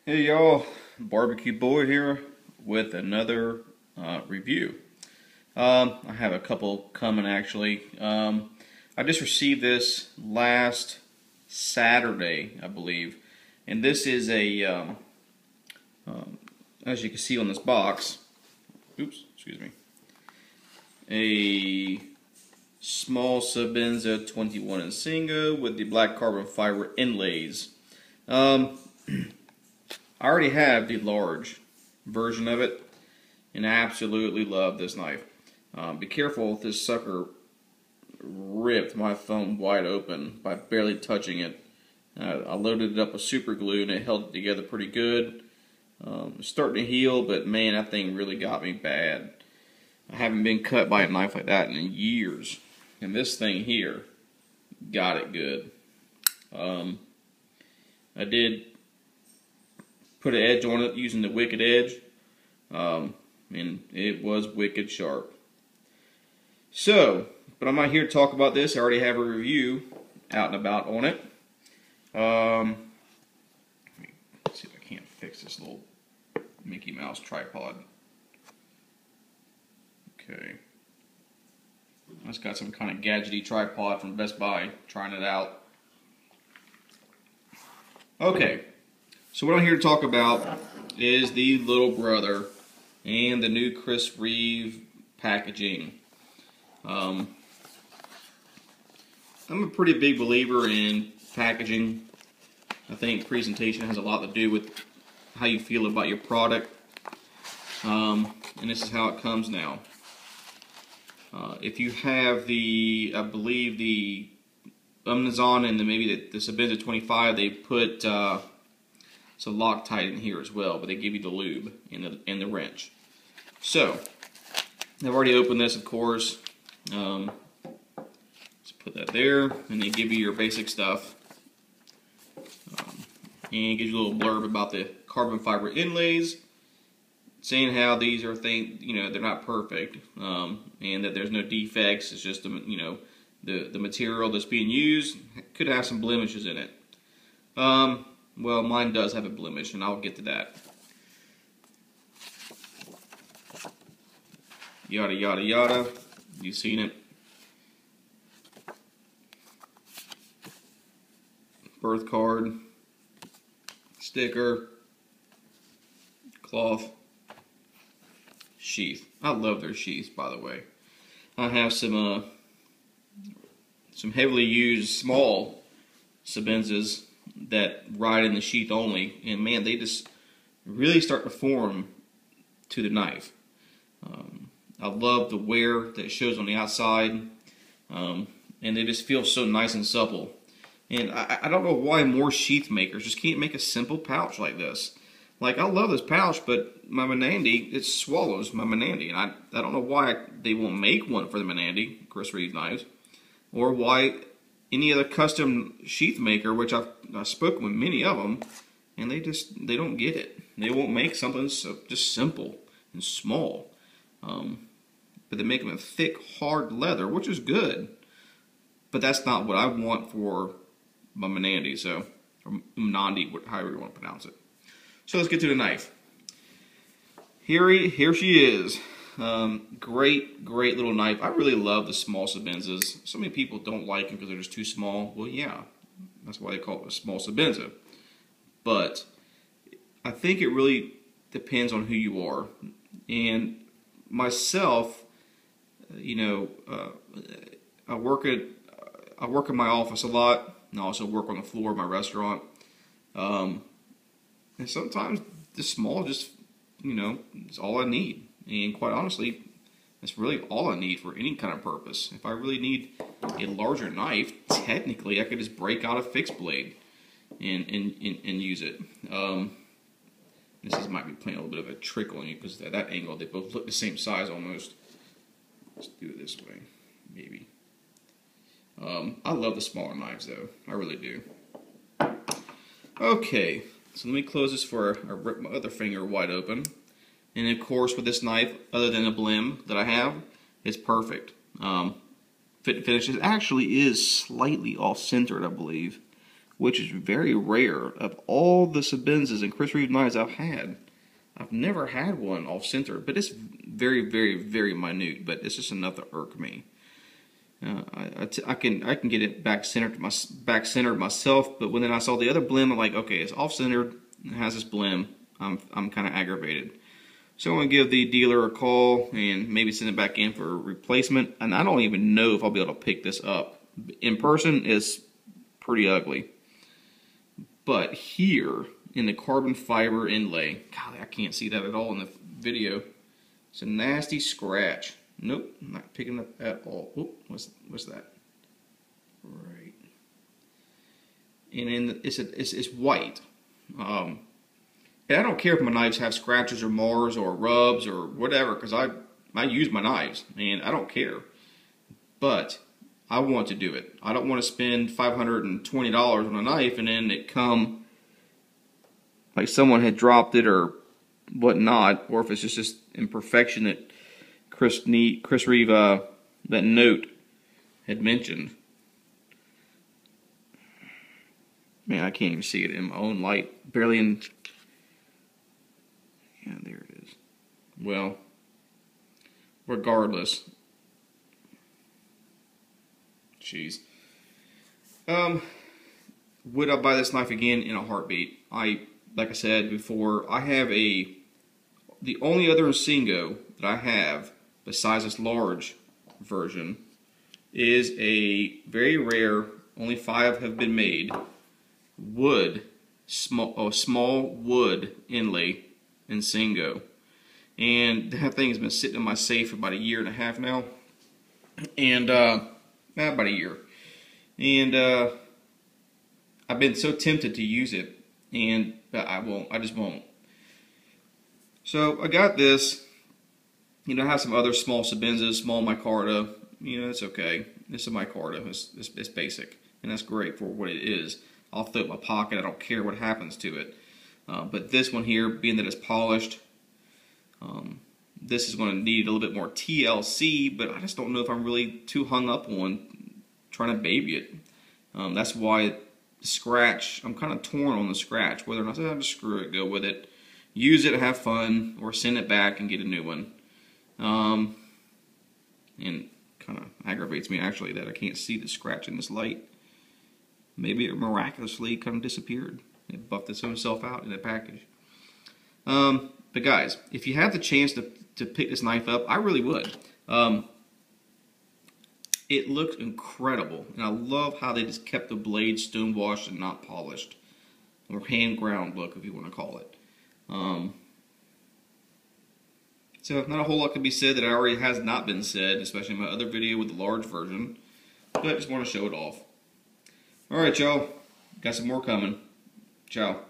Hey y'all, Barbecue Boy here with another review. I have a couple coming actually. I just received this last Saturday, I believe, and this is as you can see on this box, excuse me, a small Sabenza 21 Insingo with the black carbon fiber inlays. I already have the large version of it, and I absolutely love this knife. Be careful if this sucker ripped my thumb wide open by barely touching it. I loaded it up with super glue and it held it together pretty good. It's starting to heal, but man, that thing really got me bad. I haven't been cut by a knife like that in years, and this thing here got it good. I did put an edge on it using the Wicked Edge, and it was wicked sharp. So, but I'm not here to talk about this. I already have a review out and about on it. Let me see if I can't fix this little Mickey Mouse tripod. Okay. I just got some kind of gadgety tripod from Best Buy, trying it out. Okay. So what I'm here to talk about is the little brother and the new Chris Reeve packaging. I'm a pretty big believer in packaging. I think presentation has a lot to do with how you feel about your product. And this is how it comes now. If you have the, I believe the Amazon and maybe the Sabenza 25, they put some Loctite in here as well, but they give you the lube and the wrench. So, I've already opened this, of course. Let's put that there, and they give you your basic stuff. And it gives you a little blurb about the carbon fiber inlays, saying how these are things, they're not perfect, and that there's no defects. It's just the material that's being used could have some blemishes in it. Well, mine does have a blemish, and I'll get to that. Yada, yada, yada. You've seen it. Birth card. Sticker. Cloth. Sheath. I love their sheaths, by the way. I have some heavily used small Sabenzas that ride in the sheath only, and man, they just really start to form to the knife. I love the wear that shows on the outside, and they just feel so nice and supple. And I don't know why more sheath makers just can't make a simple pouch like this. Like, I love this pouch, but my Menandy, it swallows my Menandy, and I don't know why they won't make one for the Menandy, Chris Reeve knives, or why any other custom sheath maker, which I've spoken with many of them, and they don't get it. They won't make something so just simple and small, but they make them in thick, hard leather, which is good. But that's not what I want for my Menandy, or Menandy, however you want to pronounce it. So let's get to the knife. Here she is. Great little knife. I really love the small Sabenzas. So many people don't like them because they're just too small. Well, yeah, that's why they call it a small Sabenza. But I think it really depends on who you are. And myself, I work in my office a lot, and I also work on the floor of my restaurant. And sometimes the small just, is all I need. And quite honestly, that's really all I need for any kind of purpose. If I really need a larger knife, technically I could just break out a fixed blade and use it. This might be playing a little bit of a trick on you because at that angle they both look the same size almost. Let's do it this way, maybe. I love the smaller knives though, I really do. Okay, so let me close this before I rip my other finger wide open. And of course, with this knife, other than the blim that I have, it's perfect. Fit and finish. It actually is slightly off-centered, I believe. which is very rare. Of all the Sabenzas and Chris Reeve knives I've had, I've never had one off-center, but it's very, very, very minute, but it's just enough to irk me. I can get it back centered myself, but when then I saw the other blim, I'm like, okay, it's off-centered, it has this blim, I'm kind of aggravated. So I'm going to give the dealer a call and maybe send it back in for a replacement, and I don't even know if I'll be able to pick this up. In person, it's pretty ugly. But here, in the carbon fiber inlay, golly, I can't see that at all in the video. It's a nasty scratch. Nope, I'm not picking up at all. Oop, what's that? Right. And then it's white. And I don't care if my knives have scratches or mars or rubs or whatever, because I use my knives and I don't care. But I want to do it. I don't want to spend $520 on a knife and then it come like someone had dropped it or whatnot, or if it's just imperfection that Chris Reeve, that note had mentioned. Man, I can't even see it in my own light. Barely in. Yeah, there it is. Well, regardless. Jeez. Would I buy this knife again in a heartbeat? Like I said before, I have the only other Insingo that I have besides this large version is a very rare, only 5 have been made, small wood inlay Insingo. And that thing has been sitting in my safe for about 1.5 years now. And, about a year. And, I've been so tempted to use it, but I just won't. So I got this. You know, I have some other small Sabenzas, small micarta. You know, it's okay. It's a micarta. It's basic, and that's great for what it is. I'll throw it in my pocket. I don't care what happens to it. But this one here, being that it's polished, this is going to need a little bit more TLC, but I just don't know if I'm really too hung up on trying to baby it. That's why the scratch, I'm kind of torn on the scratch, whether or not I just screw it, go with it, use it, have fun, or send it back and get a new one. And kind of aggravates me actually that I can't see the scratch in this light. Maybe it miraculously kind of disappeared. It buffed itself out in the package. But guys, if you have the chance to pick this knife up, I really would. It looks incredible, and I love how they just kept the blade stone washed and not polished, or hand ground look if you want to call it. So not a whole lot can be said that already has not been said, especially in my other video with the large version, but I just want to show it off. Alright y'all, got some more coming. Ciao.